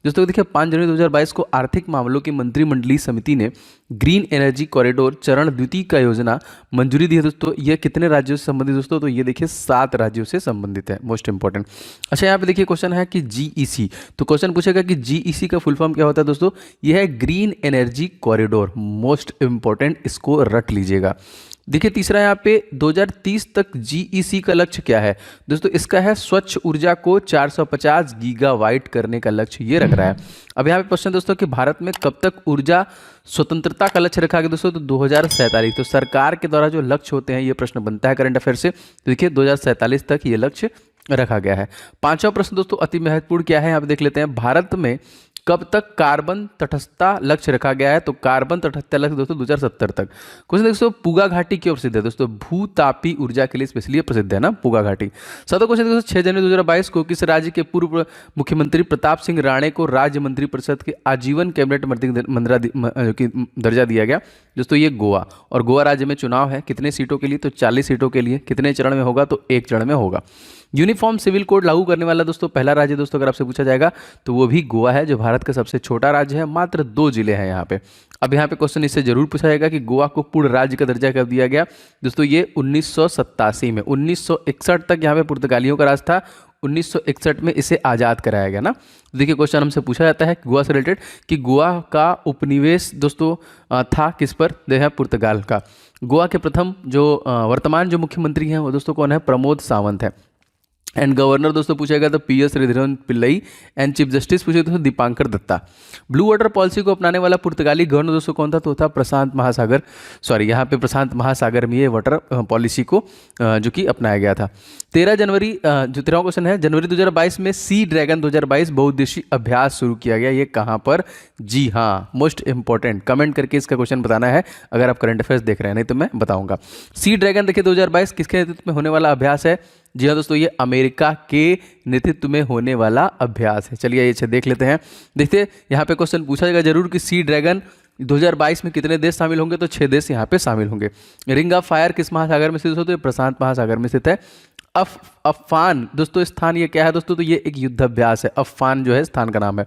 दोस्तों देखिए 5 जनवरी 2022 को आर्थिक मामलों की मंत्रिमंडलीय समिति ने ग्रीन एनर्जी कॉरिडोर चरण द्वितीय का योजना मंजूरी दी है। दोस्तों ये कितने राज्यों से संबंधित दोस्तों, तो ये देखिए 7 राज्यों से संबंधित है, मोस्ट इंपॉर्टेंट। अच्छा यहाँ पे देखिए क्वेश्चन है कि जीईसी, तो क्वेश्चन पूछेगा कि जीईसी का फुल फॉर्म क्या होता है दोस्तों, ये है green energy corridor, most important, इसको रट लीजिएगा। देखिए तीसरा यहाँ पे 2030 तक जीईसी का लक्ष्य क्या है दोस्तों, इसका है स्वच्छ ऊर्जा को 450 गीगावाट करने का लक्ष्य ये रख रहा है। अब यहाँ पे क्वेश्चन दोस्तों कि भारत में कब तक ऊर्जा स्वतंत्रता का लक्ष्य रखा गया दोस्तों, तो 2047। तो सरकार के द्वारा जो लक्ष्य होते हैं ये प्रश्न बनता है करंट अफेयर से, तो देखिए 2047 तक ये लक्ष्य रखा गया है। पांचवा प्रश्न दोस्तों अति महत्वपूर्ण क्या है, यहाँ पे देख लेते हैं, भारत में कब तक कार्बन तटस्थता लक्ष्य रखा गया है, तो कार्बन तटस्थता लक्ष्य दोस्तों 2070 तक। क्वेश्चन दोस्तों पूगा घाटी क्यों प्रसिद्ध है दोस्तों, भूतापी ऊर्जा के लिए स्पेशली प्रसिद्ध है ना पूगा घाटी। सातवां क्वेश्चन दोस्तों 6 जनवरी 2022 को किस राज्य के पूर्व मुख्यमंत्री प्रताप सिंह राणे को राज्य मंत्रिपरिषद के आजीवन कैबिनेट मंत्री दर्जा दिया गया दोस्तों, ये गोवा। और गोवा राज्य में चुनाव है कितने सीटों के लिए, तो 40 सीटों के लिए। कितने चरण में होगा, तो 1 चरण में होगा। यूनिफॉर्म सिविल कोड लागू करने वाला दोस्तों पहला राज्य दोस्तों अगर आपसे पूछा जाएगा तो वो भी गोवा है, जो भारत का सबसे छोटा राज्य है, मात्र 2 जिले हैं यहाँ पे। अब यहाँ पे क्वेश्चन इससे जरूर पूछा जाएगा कि गोवा को पूर्ण राज्य का दर्जा कब दिया गया दोस्तों, ये 1987 में। 1961 तक यहाँ पे पुर्तगालियों का राज था, 1961 में इसे आज़ाद कराया गया ना। देखिए क्वेश्चन हमसे पूछा जाता है गोवा से रिलेटेड कि गोवा का उपनिवेश दोस्तों था किस पर, देखा पुर्तगाल का। गोवा के प्रथम जो वर्तमान जो मुख्यमंत्री हैं वो दोस्तों कौन है, प्रमोद सावंत है। एंड गवर्नर दोस्तों पूछेगा तो PS Sreedharan Pillai. And chief justice पूछेगा तो Dipankar Datta. Blue water policy को अपनाने वाला पुर्तगाली गवर्नर दोस्तों कौन था, तो था प्रशांत महासागर, सॉरी यहाँ पे प्रशांत महासागर में ये वाटर पॉलिसी को जो कि अपनाया गया था। 13 जनवरी जो 13वां क्वेश्चन है, जनवरी 2022 में सी ड्रैगन 2022 बहुउद्देशीय अभ्यास शुरू किया गया, ये कहाँ पर, जी हाँ मोस्ट इंपॉर्टेंट, कमेंट करके इसका क्वेश्चन बताना है अगर आप करंट अफेयर्स देख रहे हैं, नहीं तो मैं बताऊंगा। सी ड्रैगन देखिए 2022 किसके नेतृत्व में होने वाला अभ्यास है, जी हाँ दोस्तों ये अमेरिका के नेतृत्व में होने वाला अभ्यास है। चलिए ये देख लेते हैं। देखते यहाँ पे क्वेश्चन पूछा जाएगा जरूर कि सी ड्रैगन 2022 में कितने देश शामिल होंगे, तो 6 देश यहाँ पे शामिल होंगे। रिंग ऑफ फायर किस महासागर में स्थित हो, तो ये प्रशांत महासागर में स्थित है। अफान दोस्तों स्थान ये क्या है दोस्तों, तो ये एक युद्धाभ्यास है, अफान जो है स्थान का नाम है।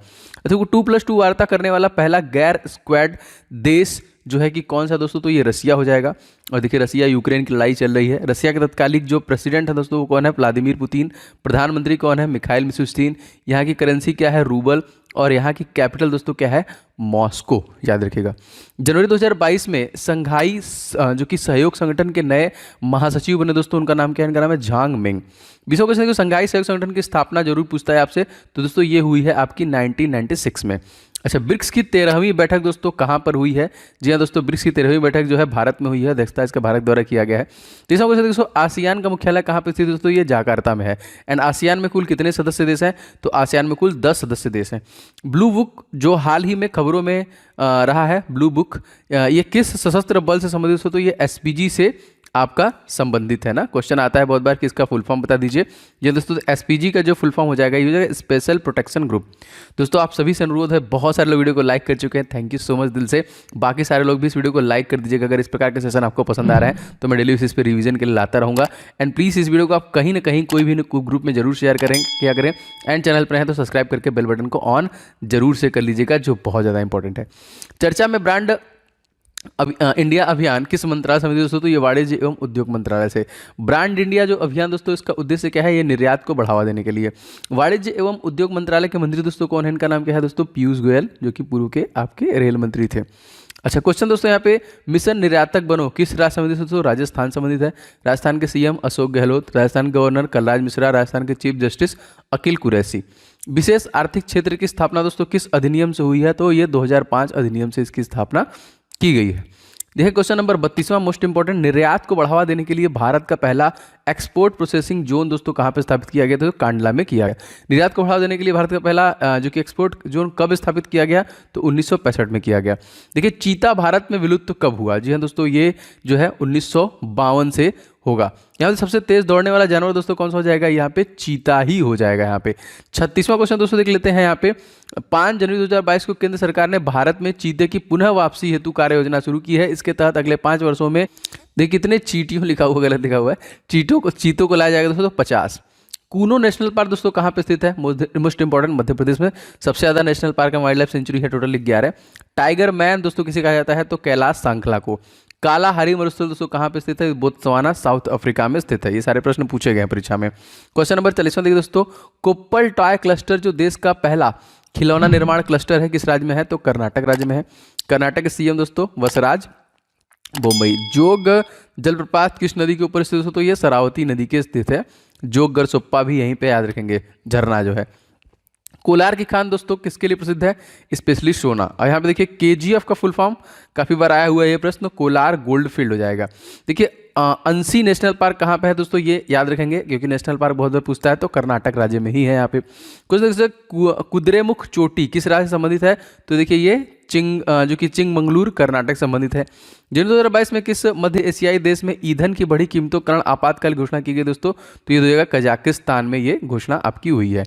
देखो 2+2 वार्ता करने वाला पहला गैर स्क्वाड देश जो है कि कौन सा दोस्तों, तो ये रसिया हो जाएगा। और देखिए रसिया यूक्रेन की लड़ाई चल रही है। रसिया के तत्कालिक जो प्रेसिडेंट है दोस्तों वो कौन है, व्लादिमीर पुतिन। प्रधानमंत्री कौन है, मिखाइल मिशुस्तिन। यहाँ की करेंसी क्या है, रूबल। और यहाँ की कैपिटल दोस्तों क्या है, मॉस्को, याद रखिएगा। जनवरी 2022 में संघाई जो कि सहयोग संगठन के नए महासचिव बने दोस्तों, उनका नाम क्या है, इनका नाम है झांग मिंग। 20वां क्वेश्चन संघाई सहयोग संगठन की स्थापना जरूर पूछता है आपसे, तो दोस्तों ये हुई है आपकी 1996 में। अच्छा ब्रिक्स की 13वीं बैठक दोस्तों कहाँ पर हुई है, जी हाँ दोस्तों ब्रिक्स की 13वीं बैठक जो है भारत में हुई है, अध्यक्षता इसका भारत द्वारा किया गया है। तीसरा क्वेश्चन दोस्तों आसियान का मुख्यालय कहाँ पर स्थित है दोस्तों, ये जाकार्ता में है। एंड आसियान में कुल कितने सदस्य देश हैं, तो आसियान में कुल 10 सदस्य देश हैं। ब्लू बुक जो हाल ही में खबरों में रहा है, ब्लू बुक ये किस सशस्त्र बल से संबंधित हो, तो ये एसपीजी से आपका संबंधित है ना। क्वेश्चन आता है बहुत बार कि इसका फुल फॉर्म बता दीजिए। ये दोस्तों एसपीजी का जो फुल फॉर्म हो जाएगा ये हो जाएगा स्पेशल प्रोटेक्शन ग्रुप। दोस्तों आप सभी से अनुरोध है, बहुत सारे लोग वीडियो को लाइक कर चुके हैं, थैंक यू सो मच दिल से। बाकी सारे लोग भी इस वीडियो को लाइक कर दीजिएगा अगर इस प्रकार के सेशन आपको पसंद आ रहा है, तो मैं डेली बेसिस पे रिवीजन के लिए लाता रहूँगा। एंड प्लीज़ इस वीडियो को आप कहीं ना कहीं कोई भी ग्रुप में जरूर शेयर करें, क्या करें। एंड चैनल पर हैं तो सब्सक्राइब करके बेल बटन को ऑन जरूर से कर लीजिएगा, जो बहुत ज़्यादा इंपॉर्टेंट है। चर्चा में ब्रांड इंडिया अभियान किस मंत्रालय समिति दोस्तों, तो ये वाणिज्य एवं उद्योग मंत्रालय से। ब्रांड इंडिया जो अभियान दोस्तों इसका उद्देश्य क्या है, ये निर्यात को बढ़ावा देने के लिए। वाणिज्य एवं उद्योग मंत्रालय के मंत्री दोस्तों कौन है, इनका नाम क्या है दोस्तों, पीयूष गोयल, जो कि पूर्व के आपके रेल मंत्री थे। अच्छा क्वेश्चन दोस्तों यहाँ पे मिशन निर्यातक बनो किस राज्य संबंधित है दोस्तों, राजस्थान संबंधित है। राजस्थान के सीएम अशोक गहलोत, राजस्थान गवर्नर कलराज मिश्रा, राजस्थान के चीफ जस्टिस अकील कुरैशी। विशेष आर्थिक क्षेत्र की स्थापना दोस्तों किस अधिनियम से हुई है, तो ये 2005 अधिनियम से इसकी स्थापना की गई है। देखिए क्वेश्चन नंबर 32वां मोस्ट इंपॉर्टेंट, निर्यात को बढ़ावा देने के लिए भारत का पहला एक्सपोर्ट प्रोसेसिंग जोन दोस्तों कहाँ पे स्थापित किया गया, तो कांडला में किया गया। निर्यात को बढ़ावा देने के लिए भारत का पहला जो कि एक्सपोर्ट जोन कब स्थापित किया गया, तो 1965 में किया गया। देखिए चीता भारत में विलुप्त कब हुआ, जी हाँ दोस्तों ये जो है 1952 से होगा। यहाँ पे सबसे तेज दौड़ने वाला जानवर दोस्तों कौन सा हो जाएगा, यहाँ पे चीता ही हो जाएगा यहाँ पे। 36वां क्वेश्चन दोस्तों देख लेते हैं यहाँ पे। 5 जनवरी 2022 को केंद्र सरकार ने भारत में चीते की पुनः वापसी हेतु कार्य योजना शुरू की है। इसके तहत अगले 5 वर्षों में देखिए कितने चीटियों लिखा हुआ, गलत लिखा हुआ है, चीतों को लाया जाएगा दोस्तों, तो 50। कूनो नेशनल पार्क दोस्तों कहाँ पे स्थित है? मोस्ट इंपॉर्टेंट, मध्य प्रदेश में सबसे ज्यादा national park and wild life sanctuary है, टोटल 11। टाइगर मैन दोस्तों किसे कहा जाता है? तो कैलाश सांखला को। काला हरी मरुस्थल दोस्तों कहाँ पे स्थित है? बोत्सवाना, साउथ अफ्रीका में स्थित है। ये सारे प्रश्न पूछे गए हैं परीक्षा में। क्वेश्चन नंबर 40वां देखिए दोस्तों, कोप्पल टॉय क्लस्टर जो देश का पहला खिलौना निर्माण क्लस्टर है, किस राज्य में है? तो कर्नाटक राज्य में है। कर्नाटक के सीएम दोस्तों वसराज बोम्बई। जोग जलप्रपात किस नदी के ऊपर स्थित है? तो ये शरावती नदी के स्थित है। जोग गरसोप्पा भी यहीं पे याद रखेंगे, झरना जो है। कोलार की खान दोस्तों किसके लिए प्रसिद्ध है? स्पेशली सोना। और यहाँ पे देखिए केजीएफ का फुल फॉर्म काफी बार आया हुआ है ये प्रश्न, कोलार गोल्ड फील्ड हो जाएगा। देखिए अंसी नेशनल पार्क कहाँ पे है दोस्तों? ये याद रखेंगे क्योंकि नेशनल पार्क बहुत बार पूछता है, तो कर्नाटक राज्य में ही है यहाँ पे। कुछ देखिए कुद्रेमुख चोटी किस राज्य से संबंधित है? तो देखिए ये जो कि चिंगमंगलूर कर्नाटक संबंधित है। जनवरी 2022 में किस मध्य एशियाई देश में ईंधन की बढ़ी कीमतों के कारण आपातकाल घोषणा की गई दोस्तों? तो ये हो जाएगा कजाकिस्तान में ये घोषणा आपकी हुई है।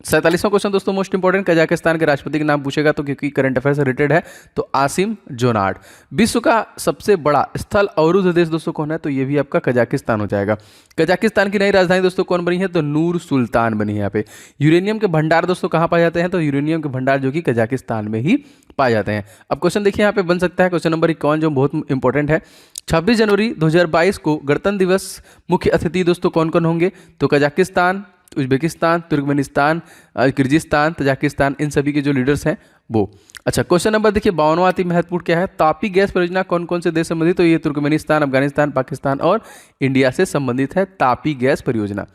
47वां क्वेश्चन दोस्तों मोस्ट इंपॉर्टेंट, कजाकिस्तान के राष्ट्रपति के नाम पूछेगा तो क्योंकि करंट अफेयर से रिलेटेड है, तो आसिम जोनार्ड। विश्व का सबसे बड़ा स्थल अवरुद्ध देश दोस्तों कौन है? तो ये भी आपका कजाकिस्तान हो जाएगा। कजाकिस्तान की नई राजधानी दोस्तों कौन बनी है? तो नूर सुल्तान बनी है यहाँ पे। यूरेनियम के भंडार दोस्तों कहाँ पाए जाते हैं? तो यूरेनियम के भंडार जो कि कजाकिस्तान में ही पाए जाते हैं। अब क्वेश्चन देखिए यहाँ पे बन सकता है, क्वेश्चन नंबर 51 जो बहुत इंपॉर्टेंट है। 26 जनवरी 2022 को गणतंत्र दिवस मुख्य अतिथि दोस्तों कौन कौन होंगे? तो Kazakhstan, Uzbekistan, Turkmenistan, Kyrgyzstan, Tajikistan, इन सभी के जो लीडर्स हैं वो। अच्छा क्वेश्चन नंबर देखिए 52वां अति महत्वपूर्ण क्या है? तापी गैस परियोजना कौन कौन से देश संबंधित? तो ये तुर्कमेनिस्तान, अफगानिस्तान, पाकिस्तान और इंडिया से संबंधित है तापी गैस परियोजना।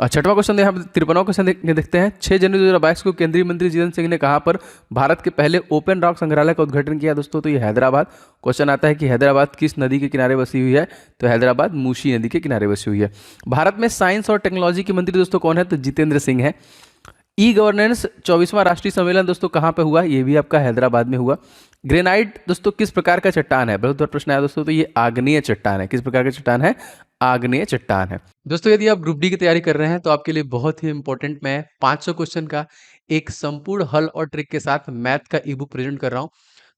6वां क्वेश्चन यहाँ पे 53वां क्वेश्चन देखते हैं। 6 जनवरी 2022 को केंद्रीय मंत्री जितेंद्र सिंह ने कहाँ पर भारत के पहले ओपन रॉक संग्रहालय का उद्घाटन किया दोस्तों? तो ये हैदराबाद। क्वेश्चन आता है कि हैदराबाद किस नदी के किनारे बसी हुई है? तो हैदराबाद मूसी नदी के किनारे बसी हुई है। भारत में साइंस और टेक्नोलॉजी के मंत्री दोस्तों कौन है? तो जितेंद्र सिंह है। ई गवर्नेंस 24वां राष्ट्रीय सम्मेलन दोस्तों कहाँ पे हुआ? ये भी आपका हैदराबाद में हुआ। ग्रेनाइट दोस्तों किस प्रकार का चट्टान है? बहुत बार प्रश्न आया दोस्तों, तो ये आग्नेय चट्टान है। किस प्रकार का चट्टान है? आग्नेय चट्टान है। दोस्तों यदि आप ग्रुप डी की तैयारी कर रहे हैं तो आपके लिए बहुत ही इंपॉर्टेंट मैं 500 क्वेश्चन का एक संपूर्ण हल और ट्रिक के साथ मैथ का ई बुक प्रेजेंट कर रहा हूं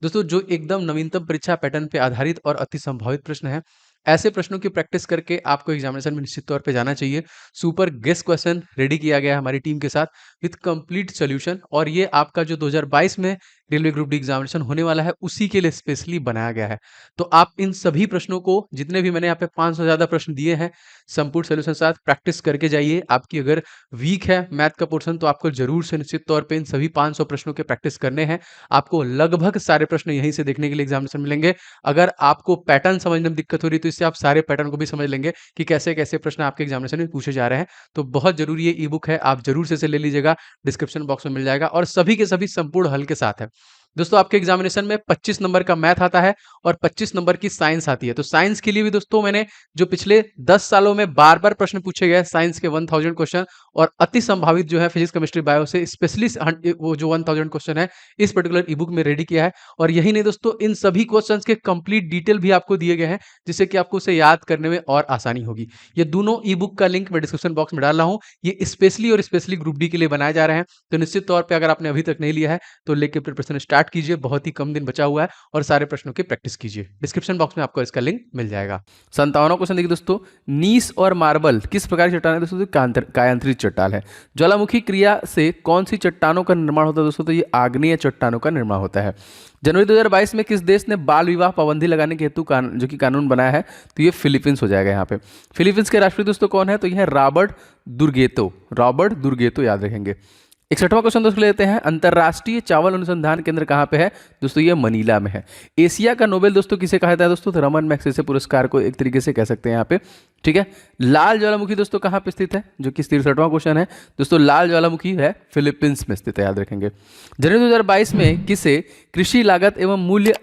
दोस्तों, जो एकदम नवीनतम परीक्षा पैटर्न पे आधारित और अति संभावित प्रश्न है। ऐसे प्रश्नों की प्रैक्टिस करके आपको एग्जामिनेशन में निश्चित तौर पे जाना चाहिए। सुपर गेस्ट क्वेश्चन रेडी किया गया है हमारी टीम के साथ विद कंप्लीट सोल्यूशन, और ये आपका जो 2022 में रेलवे ग्रुप डी एग्जामिनेशन होने वाला है उसी के लिए स्पेशली बनाया गया है। तो आप इन सभी प्रश्नों को, जितने भी मैंने यहाँ पे 500 से ज्यादा प्रश्न दिए हैं, संपूर्ण सोल्यूशन के साथ प्रैक्टिस करके जाइए। आपकी अगर वीक है मैथ का पोर्शन तो आपको जरूर से निश्चित तौर पे इन सभी 500 प्रश्नों के प्रैक्टिस करने हैं। आपको लगभग सारे प्रश्न यहीं से देखने के लिए एग्जामिनेशन मिलेंगे। अगर आपको पैटर्न समझने में दिक्कत हो रही है तो इससे आप सारे पैटर्न को भी समझ लेंगे कि कैसे कैसे प्रश्न आपके एग्जामिनेशन में पूछे जा रहे हैं। तो बहुत जरूरी ये ई बुक है, आप जरूर से इसे ले लीजिएगा, डिस्क्रिप्शन बॉक्स में मिल जाएगा और सभी के सभी संपूर्ण हल के साथ है। दोस्तों आपके एग्जामिनेशन में 25 नंबर का मैथ आता है और 25 नंबर की साइंस आती है। तो साइंस के लिए भी दोस्तों मैंने जो पिछले 10 सालों में बार बार प्रश्न पूछे गए साइंस के 1000 क्वेश्चन और अति संभावित जो है फिजिक्स केमिस्ट्री बायो से स्पेशली वो जो 1000 क्वेश्चन है इस पर्टिकुलर ई बुक में रेडी किया है। और यही नहीं दोस्तों, इन सभी क्वेश्चंस के कंप्लीट डिटेल भी आपको दिए गए हैं जिससे कि आपको उसे याद करने में और आसानी होगी। ये दोनों ई बुक का लिंक मैं डिस्क्रिप्शन बॉक्स में डाल रहा हूँ। ये स्पेशली ग्रुप डी के लिए बनाए जा रहे हैं। तो निश्चित तौर पर अगर आपने अभी तक नहीं लिया है तो लेके प्रिपरेशन स्टार्ट कीजिए, बहुत ही कम दिन बचा हुआ है और सारे प्रश्नों की प्रैक्टिस कीजिए। डिस्क्रिप्शन बॉक्स में आपको इसका लिंक मिल जाएगा। 57वां क्वेश्चन देखिए दोस्तों, नीस और मार्बल किस प्रकार की चट्टान है दोस्तों? कायांतरित चट्टान है। ज्वालामुखी क्रिया से कौन सी चट्टानों का निर्माण होता है दोस्तों? तो ये आग्नेय चट्टानों का निर्माण होता है। जनवरी 2022 में किस देश ने बाल विवाह पाबंदी लगाने के हेतु जो कि कानून बनाया है? तो ये फिलीपींस हो जाएगा। यहाँ पे फिलीपींस के राष्ट्रपति दोस्तों कौन है? तो यह रॉबर्ट दुर्गेतो याद रखेंगे। 61वां क्वेश्चन दोस्तों लेते हैं, अंतर्राष्ट्रीय चावल अनुसंधान केंद्र कहाँ पे है? दोस्तों ये मनीला में है। एशिया का नोबेल दोस्तों किसे कहा जाता है दोस्तों? तो रमन मैग्सेसे पुरस्कार को एक तरीके से कह सकते हैं यहाँ पे, ठीक है। लाल ज्वालामुखी दोस्तों कहाँ पे स्थित है? जो कि 63वां क्वेश्चन है दोस्तों, लाल ज्वालामुखी है फिलीपींस में स्थित है, याद रखेंगे। जनवरी 2022 में किसे कृषि लागत एवं मूल्य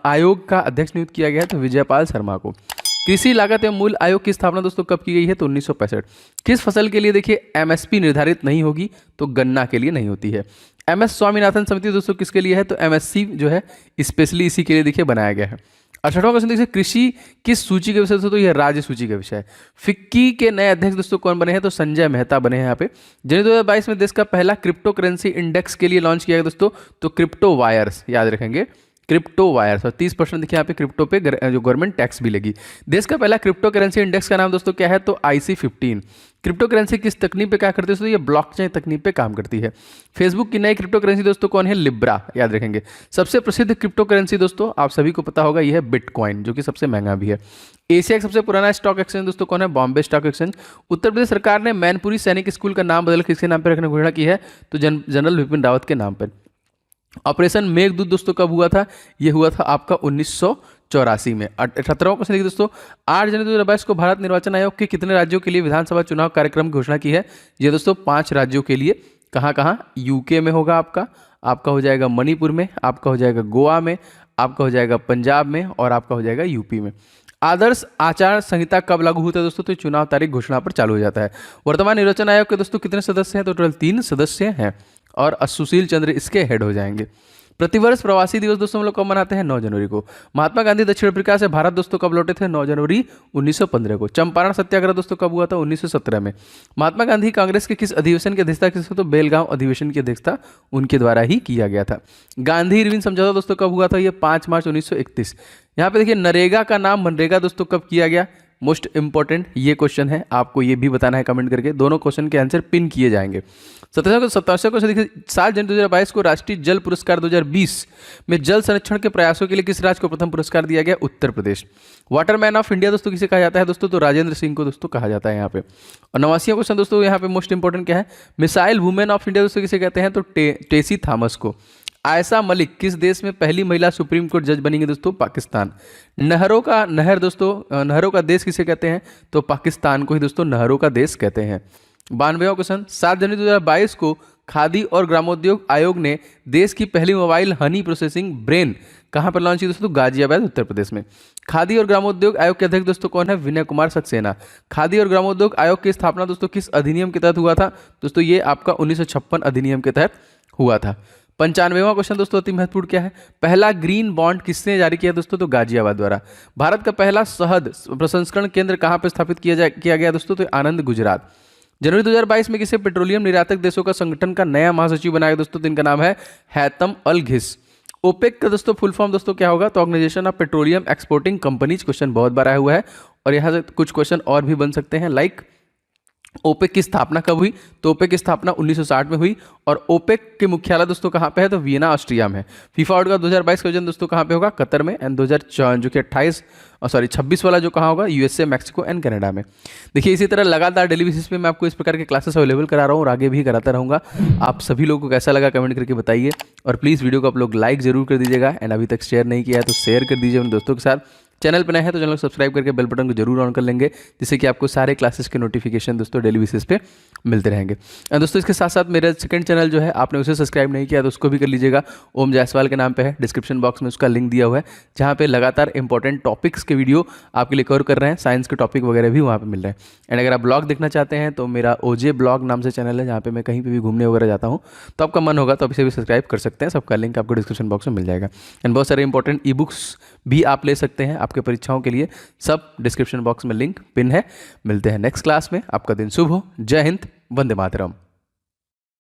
आयोग का अध्यक्ष नियुक्त किया गया है? तो विजयपाल शर्मा को। कृषि लागत एवं मूल्य आयोग की स्थापना दोस्तों कब की गई है? तो 1965। किस फसल के लिए देखिए एमएसपी निर्धारित नहीं होगी? तो गन्ना के लिए नहीं होती है। एमएस स्वामीनाथन समिति दोस्तों किसके लिए है? तो एमएससी जो है स्पेशली इसी के लिए देखिए बनाया गया है। 68वां क्वेश्चन देखिए, कृषि किस सूची के विषय? तो यह राज्य सूची का विषय है। फिक्की के नए अध्यक्ष दोस्तों कौन बने हैं? तो संजय मेहता बने हैं यहाँ पे। जनवरी 2022 में देश का पहला क्रिप्टो करेंसी इंडेक्स के लिए लॉन्च किया गया दोस्तों, तो क्रिप्टो वायर्स, याद रखेंगे क्रिप्टो वायर्स, और 30% देखिए यहाँ पे क्रिप्टो पे जो गवर्नमेंट टैक्स भी लगी। देश का पहला क्रिप्टो करेंसी इंडेक्स का नाम दोस्तों क्या है, तो IC15। क्रिप्टो करेंसी किस तकनीक पे क्या करती है दोस्तों, ये ब्लॉकचेन तकनीक पे काम करती है। फेसबुक की नई क्रिप्टो करेंसी दोस्तों कौन है, लिब्रा, याद रखेंगे। सबसे प्रसिद्ध क्रिप्टो करेंसी दोस्तों आप सभी को पता होगा, यह है बिटकॉइन, जो कि सबसे महंगा भी है। एशिया का सबसे पुराना स्टॉक एक्सचेंज दोस्तों कौन है, बॉम्बे स्टॉक एक्सचेंज। उत्तर प्रदेश सरकार ने मैनपुरी सैनिक स्कूल का नाम बदल किसके नाम पर रखने की घोषणा की है, तो जनरल बिपिन रावत के नाम पर। ऑपरेशन मेघदूत दोस्तों कब हुआ था, यह हुआ था आपका 1984 में। 18वां क्वेश्चन देखिए दोस्तों, 8 जनवरी 2022 को भारत निर्वाचन आयोग के कितने राज्यों के लिए विधानसभा चुनाव कार्यक्रम की घोषणा की है, यह दोस्तों 5 राज्यों के लिए। कहाँ कहाँ, यूके में होगा आपका हो जाएगा मणिपुर में, आपका हो जाएगा गोवा में, आपका हो जाएगा पंजाब में, और आपका हो जाएगा यूपी में। आदर्श आचार संहिता कब लागू होता है दोस्तों, तो चुनाव तारीख घोषणा पर चालू हो जाता है। वर्तमान निर्वाचन आयोग के दोस्तों कितने सदस्य हैं, तो टोटल 3 सदस्य हैं, और सुशील चंद्र इसके हेड हो जाएंगे। प्रतिवर्ष प्रवासी दिवस दोस्तों हम लोग कब मनाते हैं, 9 जनवरी को। महात्मा गांधी दक्षिण अफ्रीका से भारत दोस्तों कब लौटे थे, 9 जनवरी 1915 को। चंपारण सत्याग्रह दोस्तों कब हुआ था, 1917 में। महात्मा गांधी कांग्रेस के किस अधिवेशन की अध्यक्षता की, तो बेलगांव अधिवेशन की अध्यक्षता उनके द्वारा ही किया गया था। गांधी इरविन समझौता दोस्तों कब हुआ था, ये 5 मार्च 1931। यहाँ पे देखिए नरेगा का नाम मनरेगा दोस्तों कब किया गया, मोस्ट इंपॉर्टेंट ये क्वेश्चन है, आपको ये भी बताना है कमेंट करके, दोनों क्वेश्चन के आंसर पिन किए जाएंगे। 27 को देखिए 7 जनवरी 2022 को राष्ट्रीय जल पुरस्कार 2020 में जल संरक्षण के प्रयासों के लिए किस राज्य को प्रथम पुरस्कार दिया गया, Uttar Pradesh. Waterman of India दोस्तों किसे कहा जाता है दोस्तों, तो राजेंद्र सिंह को दोस्तों कहा जाता है यहाँ पे। और 89वां क्वेश्चन दोस्तों यहाँ पे मोस्ट इंपॉर्टेंट क्या है, मिसाइल वुमेन ऑफ इंडिया दोस्तों किसे कहते हैं, तो टेसी थॉमस को। आयशा मलिक किस देश में पहली महिला सुप्रीम कोर्ट जज बनेंगे दोस्तों, पाकिस्तान। नहरों का देश किसे कहते हैं, तो पाकिस्तान को ही दोस्तों नहरों का देश कहते हैं। 92वां क्वेश्चन, 7 जनवरी 2022 को खादी और ग्रामोद्योग आयोग ने देश की पहली मोबाइल हनी प्रोसेसिंग ब्रेन कहाँ पर लॉन्च की दोस्तों, गाजियाबाद उत्तर प्रदेश में। खादी और ग्रामोद्योग आयोग के अध्यक्ष दोस्तों कौन है, विनय कुमार सक्सेना। खादी और ग्रामोद्योग आयोग की स्थापना दोस्तों किस अधिनियम के तहत हुआ था, दोस्तों ये आपका 1956 अधिनियम के तहत हुआ था। 95वां क्वेश्चन दोस्तों अति महत्वपूर्ण क्या है, पहला ग्रीन बॉन्ड किसने जारी किया दोस्तों, तो गाजियाबाद द्वारा। भारत का पहला शहद प्रसंस्करण केंद्र कहाँ पर स्थापित किया गया दोस्तों, तो आनंद गुजरात। जनवरी 2022 में किसे पेट्रोलियम निर्यातक देशों का संगठन का नया महासचिव बनाया दोस्तों, तो इनका नाम है हैतम अल घिस। ओपेक का दोस्तों फुल फॉर्म दोस्तों क्या होगा, तो organisation of petroleum exporting companies. Question बहुत बार आया हुआ है, और यहाँ से कुछ क्वेश्चन और भी बन सकते हैं, लाइक ओपेक की स्थापना कब हुई, तो ओपेक की स्थापना 1960 में हुई, और ओपेक के मुख्यालय दोस्तों कहाँ पे है, तो वियना ऑस्ट्रिया में। फीफा वर्ल्ड कप 2022 का आयोजन दोस्तों कहाँ पे होगा, कतर में। एंड 26 वाला जो कहाँ होगा, यूएसए, मैक्सिको एंड कनाडा में। देखिए इसी तरह लगातार डेली बेसिस पे मैं आपको इस प्रकार के क्लासेस अवेलेबल करा रहा हूँ, और आगे भी कराता रहूँगा। आप सभी लोगों को कैसा लगा कमेंट करके बताइए, और प्लीज़ वीडियो को आप लोग लाइक जरूर कर दीजिएगा, एंड अभी तक शेयर नहीं किया है तो शेयर कर दीजिए उन दोस्तों के साथ। चैनल पर नए हैं तो चैनल को सब्सक्राइब करके बेल बटन को जरूर ऑन कर लेंगे, जिससे कि आपको सारे क्लासेस के नोटिफिकेशन दोस्तों डेली बेसिस पे मिलते रहेंगे। दोस्तों इसके साथ साथ मेरा सेकंड चैनल जो है आपने उसे सब्सक्राइब नहीं किया तो उसको भी कर लीजिएगा, ओम जायसवाल के नाम पे है। डिस्क्रिप्शन बॉक्स में उसका लिंक दिया हुआ है, जहाँ पे लगातार इंपॉर्टेंट टॉपिक्स के वीडियो आपके लिए कवर कर रहे हैं, साइंस के टॉपिक वगैरह भी वहाँ पे मिल रहे हैं। एंड अगर आप ब्लॉग देखना चाहते हैं तो मेरा ओजे ब्लॉग नाम से चैनल है, जहाँ पे मैं कहीं पे भी घूमने वगैरह जाता हूँ, तो आपका मन होगा तो आप इसे भी सब्सक्राइब कर सकते हैं। सबका लिंक आपको डिस्क्रिप्शन बॉक्स में मिल जाएगा। एंड बहुत सारे इंपॉर्टेंट ई बुक्स भी आप ले सकते हैं आपके परीक्षाओं के लिए, सब डिस्क्रिप्शन बॉक्स में लिंक पिन है। मिलते हैं नेक्स्ट क्लास में, आपका दिन शुभ हो। जय हिंद, वंदे मातरम।